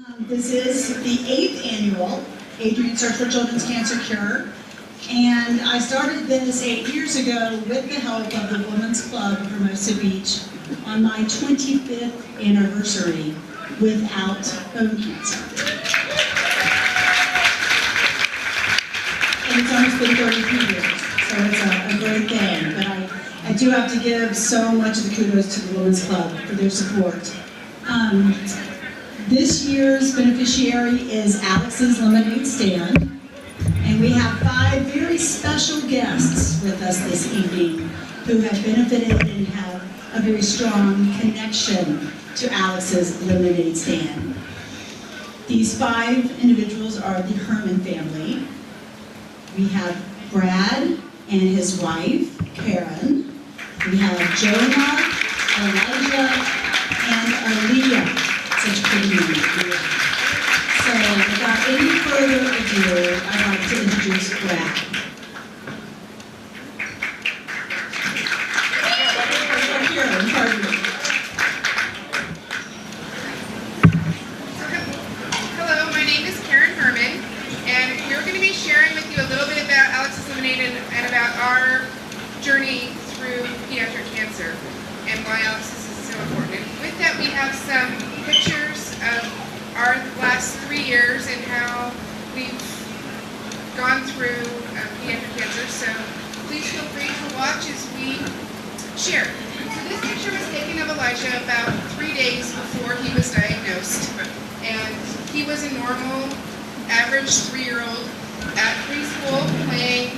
This is the 8th annual Adrian Search for Children's Cancer Cure, and I started this 8 years ago with the help of the Women's Club of Hermosa Beach on my 25th anniversary without bone cancer. And it's almost been 33 years, so it's a great thing, but I do have to give so much of the kudos to the Women's Club for their support. This year's beneficiary is Alex's Lemonade Stand, and we have 5 very special guests with us this evening who have benefited and have a very strong connection to Alex's Lemonade Stand. These 5 individuals are the Herman family. We have Brad and his wife, Karin. We have Jonah, Elijah, and Aaliyah. Such a pretty name. So without any further ado, I'd like to introduce Brad. Karin, pardon me. Hello, my name is Karin Herman, and we're going to be sharing with you a little bit about Alex's Lemonade and about our journey through pediatric cancer and why Alex's is so important. And with that, we have some pictures of our last 3 years and how we've gone through pediatric cancer. So please feel free to watch as we share. So this picture was taken of Elijah about 3 days before he was diagnosed. And he was a normal, average 3-year-old at preschool playing,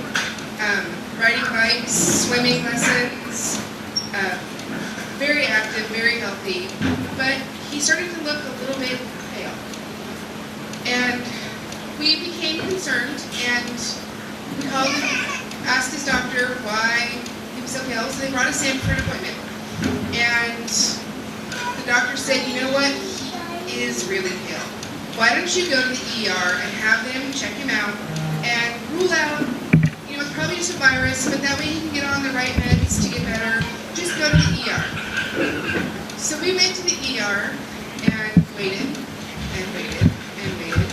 riding bikes, swimming lessons, very active, very healthy. But he started to look a little bit pale. And we became concerned and called and asked his doctor why he was so pale. So they brought us in for an appointment. And the doctor said, you know what, he is really pale. Why don't you go to the ER and have them check him out and rule out, it's probably just a virus, but that way he can get on the right meds to get better. Just go to the ER. So we went to the ER and waited and waited and waited.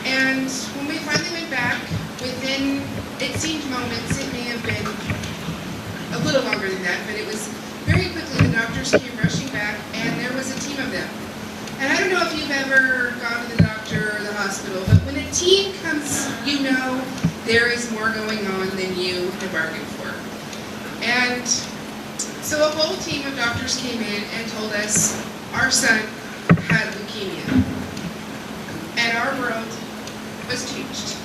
And when we finally went back, within, it seemed moments, it may have been a little longer than that, but it was very quickly the doctors came rushing back and there was a team of them. And I don't know if you've ever gone to the doctor or the hospital, but when a team comes, you know there is more going on than you have bargained for. And so a whole team of doctors came in and told us our son had leukemia. And our world was changed.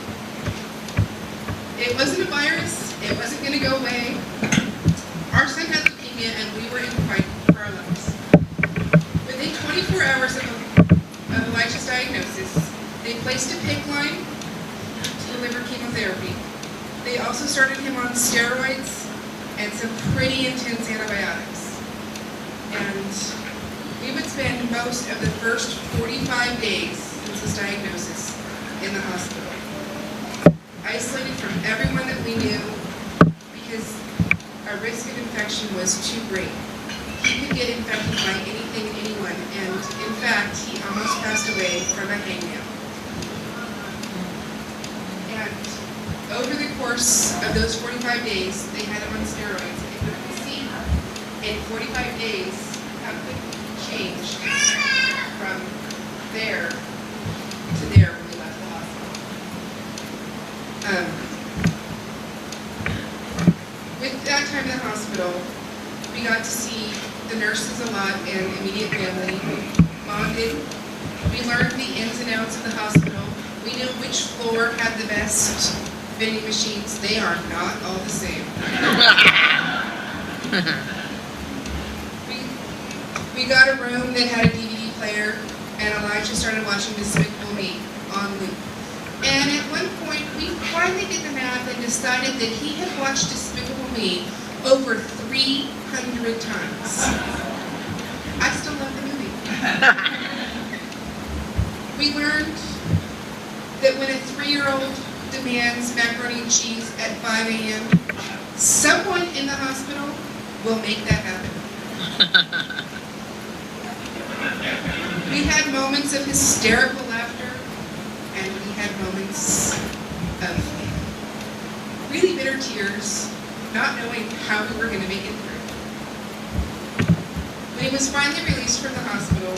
It wasn't a virus. It wasn't going to go away. Our son had leukemia and we were in the fight for our lives. Within 24 hours of Elijah's diagnosis, they placed a PICC line to deliver chemotherapy. They also started him on steroids and some pretty intense antibiotics. And we would spend most of the first 45 days since his diagnosis in the hospital, isolated from everyone that we knew because our risk of infection was too great. He could get infected by anything, anyone, and in fact, he almost passed away from a hangnail. And over the course of those 45 days, they had him on steroids. And you can see in 45 days how quickly he changed from there to there when we left the hospital. With that time in the hospital, we got to see the nurses a lot and immediate family. Bonded. We learned the ins and outs of the hospital. We knew which floor had the best vending machines. They are not all the same. We got a room that had a DVD player, and Elijah started watching Despicable Me on loop. And at one point, we finally did the math and decided that he had watched Despicable Me over 300 times. I still love the movie. We learned that when a 3-year-old demands macaroni and cheese at 5 a.m., someone in the hospital will make that happen. We had moments of hysterical laughter, and we had moments of really bitter tears, not knowing how we were going to make it through. When he was finally released from the hospital,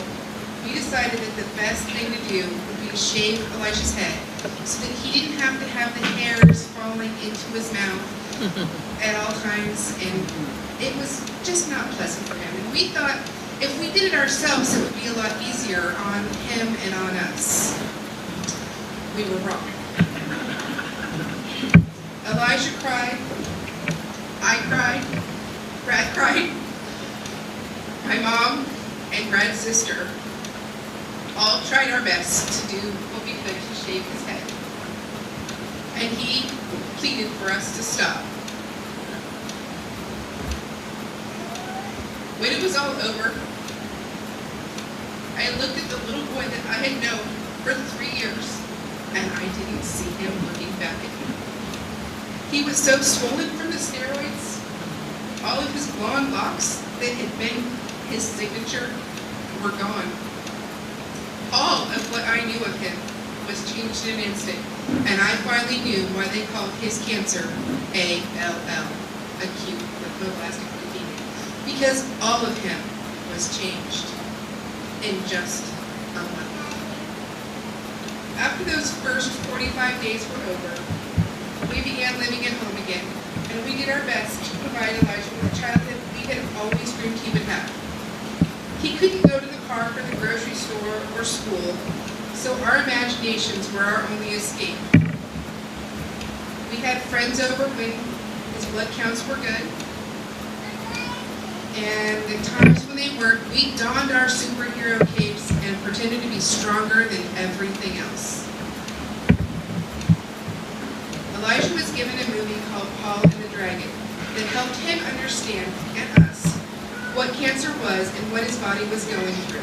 we decided that the best thing to do would be to shave Elijah's head so that he didn't have to have the hairs falling into his mouth at all times, and it was just not pleasant for him. And we thought if we did it ourselves, it would be a lot easier on him and on us. We were wrong. Elijah cried, I cried, Brad cried, my mom and Brad's sister all tried our best to do what we could to shave his head. And he pleaded for us to stop. When it was all over, I looked at the little boy that I had known for 3 years, and I didn't see him looking back at me. He was so swollen from the steroids, all of his blonde locks that had been his signature were gone. All of what I knew of him was changed in an instant, and I finally knew why they called his cancer ALL, acute lymphoblastic leukemia, because all of him was changed in just a month. After those first 45 days were over, we began living at home again, and we did our best to provide Elijah with a childhood we had always dreamed he would have. He couldn't go to the park or the grocery store or school, so our imaginations were our only escape. We had friends over when his blood counts were good, and the times when they weren't, we donned our superhero capes and pretended to be stronger than everything else. Elijah was given a movie called Paul and the Dragon that helped him understand, and us, what cancer was and what his body was going through.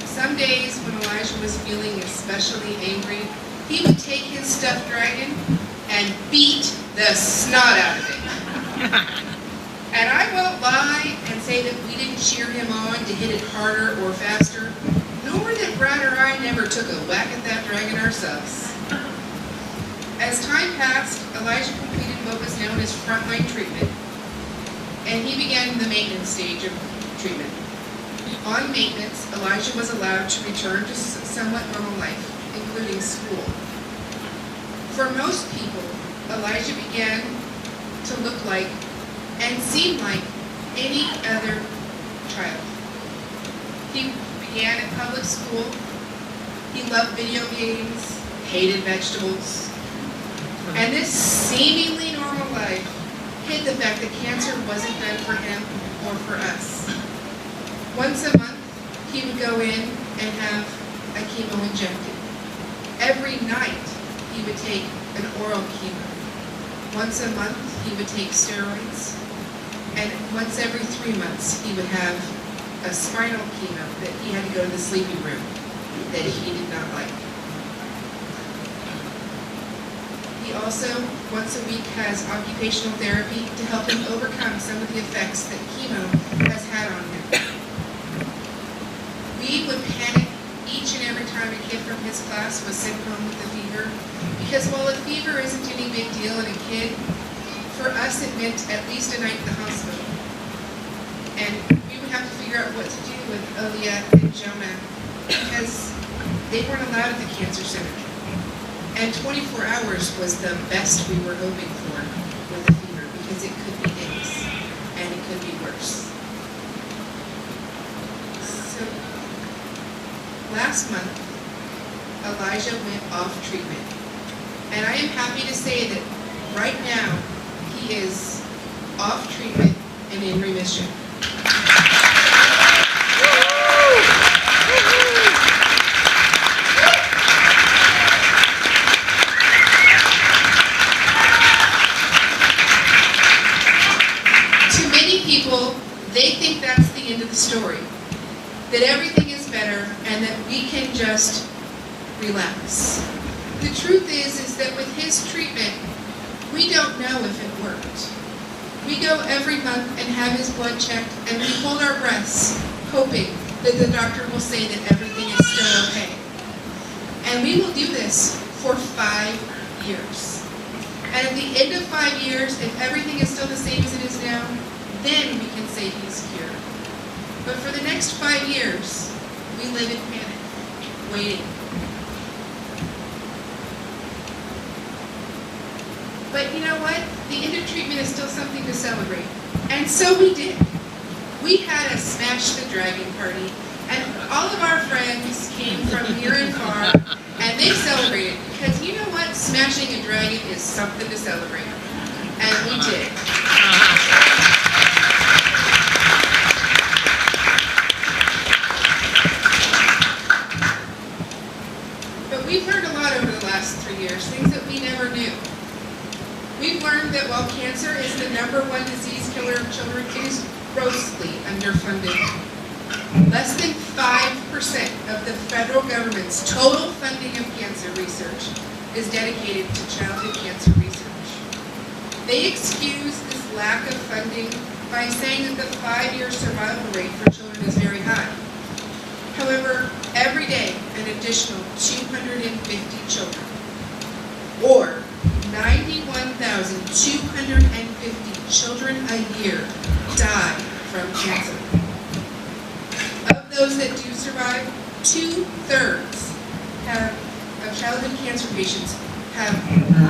Some days when Elijah was feeling especially angry, he would take his stuffed dragon and beat the snot out of it. And I won't lie and say that we didn't cheer him on to hit it harder or faster, nor that Brad or I never took a whack at that dragon ourselves. As time passed, Elijah completed what was known as frontline treatment, and he began the maintenance stage of treatment. On maintenance, Elijah was allowed to return to somewhat normal life, including school. For most people, Elijah began to look like and seem like any other child. He began at public school. He loved video games, hated vegetables, and this seemingly normal life hid the fact that cancer wasn't done for him or for us. Once a month, he would go in and have a chemo injected. Every night, he would take an oral chemo. Once a month, he would take steroids. And once every 3 months, he would have a spinal chemo that he had to go to the sleeping room that he did not like. He also, once a week, has occupational therapy to help him overcome some of the effects that chemo has had on him. We would panic each and every time a kid from his class was sent home with a fever, because while a fever isn't any big deal in a kid, for us it meant at least a night in the hospital. And we would have to figure out what to do with Aaliyah and Jonah, because they weren't allowed at the cancer center. And 24 hours was the best we were hoping for with a fever, because it could be days, and it could be worse. So, last month, Elijah went off treatment. And I am happy to say that right now, he is off treatment and in remission. They think that's the end of the story, that everything is better and that we can just relax. The truth is that with his treatment, we don't know if it worked. We go every month and have his blood checked, and we hold our breaths, hoping that the doctor will say that everything is still okay. And we will do this for 5 years. And at the end of 5 years, if everything is still the same as it is now, then we can say he's cured. But for the next 5 years, we live in panic, waiting. But you know what? The end of treatment is still something to celebrate. And so we did. We had a Smash the Dragon party, and all of our friends came from near and far, and they celebrated, because you know what? Smashing a dragon is something to celebrate. And we did. But we've learned a lot over the last 3 years, things that we never knew. We've learned that while cancer is the #1 disease killer of children, it is grossly underfunded. Less than 5% of the federal government's total funding of cancer research is dedicated to childhood cancer research. They excuse this lack of funding by saying that the 5-year survival rate for children is very high. However, every day an additional 250 children, or 91,250 children a year, die from cancer. Of those that do survive, 2/3 of childhood cancer patients have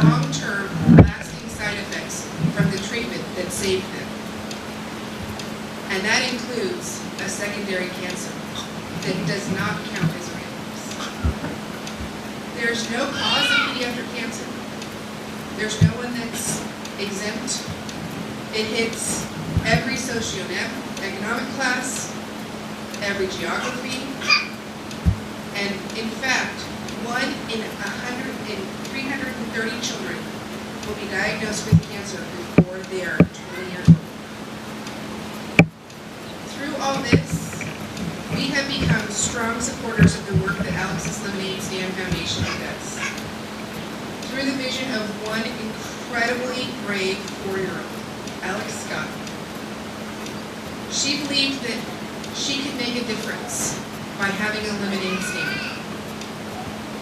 long-term, lasting side effects from the treatment that saved them. And that includes a secondary cancer that does not count as relapse. There's no cause of pediatric cancer. There's no one that's exempt. It hits every socioeconomic class, every geography, and in fact, 1 in 330 children will be diagnosed with cancer before they are 20 years old. Through all this, we have become strong supporters of the work that Alex's Lemonade Stand Foundation does. Through the vision of one incredibly brave 4-year-old, Alex Scott. She believed that she could make a difference by having a lemonade stand.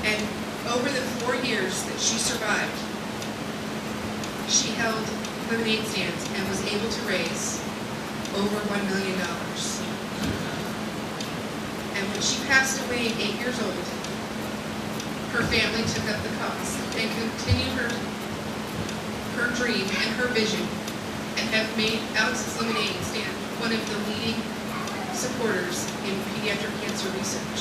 And over the 4 years that she survived, she held lemonade stands and was able to raise over $1 million. And when she passed away at 8 years old, her family took up the cost and continued her dream and her vision, and have made Alex's Lemonade Stand one of the leading supporters in pediatric cancer research.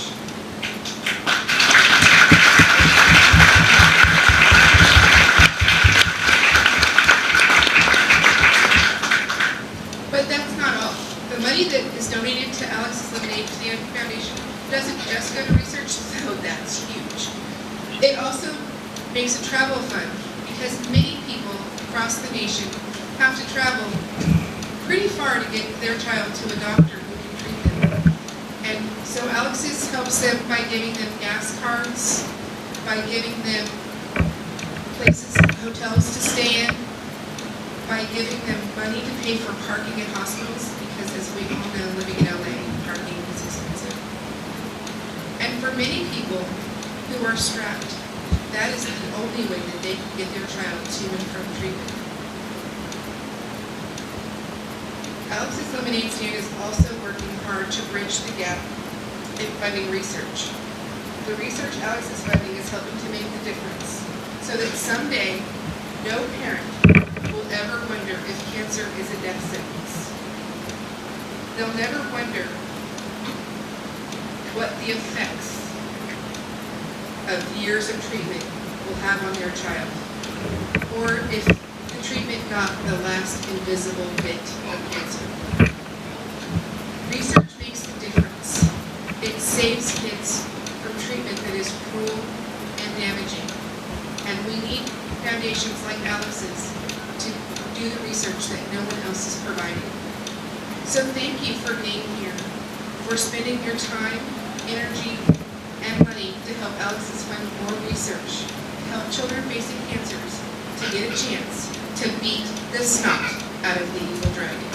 But that's not all. The money that is donated to Alex's Lemonade Stand Foundation doesn't just go to research, so that's huge. It also makes a travel fund, because many people across the nation have to travel pretty far to get their child to a doctor who can treat them. And so Alex's helps them by giving them gas cards, by giving them places, hotels to stay in, by giving them money to pay for parking at hospitals, because as we all know, living in LA, parking is expensive. And for many people who are strapped, that is the only way that they can get their child to and from treatment. Alex's Lemonade Stand is also working hard to bridge the gap in funding research. The research Alex is funding is helping to make the difference, so that someday no parent will ever wonder if cancer is a death sentence. They'll never wonder what the effects of years of treatment will have on their child, or if the treatment got the last invisible bit of cancer. Research makes the difference. It saves kids from treatment that is cruel and damaging, and we need foundations like Alex's to do the research that no one else is providing. So thank you for being here, for spending your time, energy, and money to help Alex's fund more research, to help children facing cancers to get a chance to beat the snot out of the evil dragon.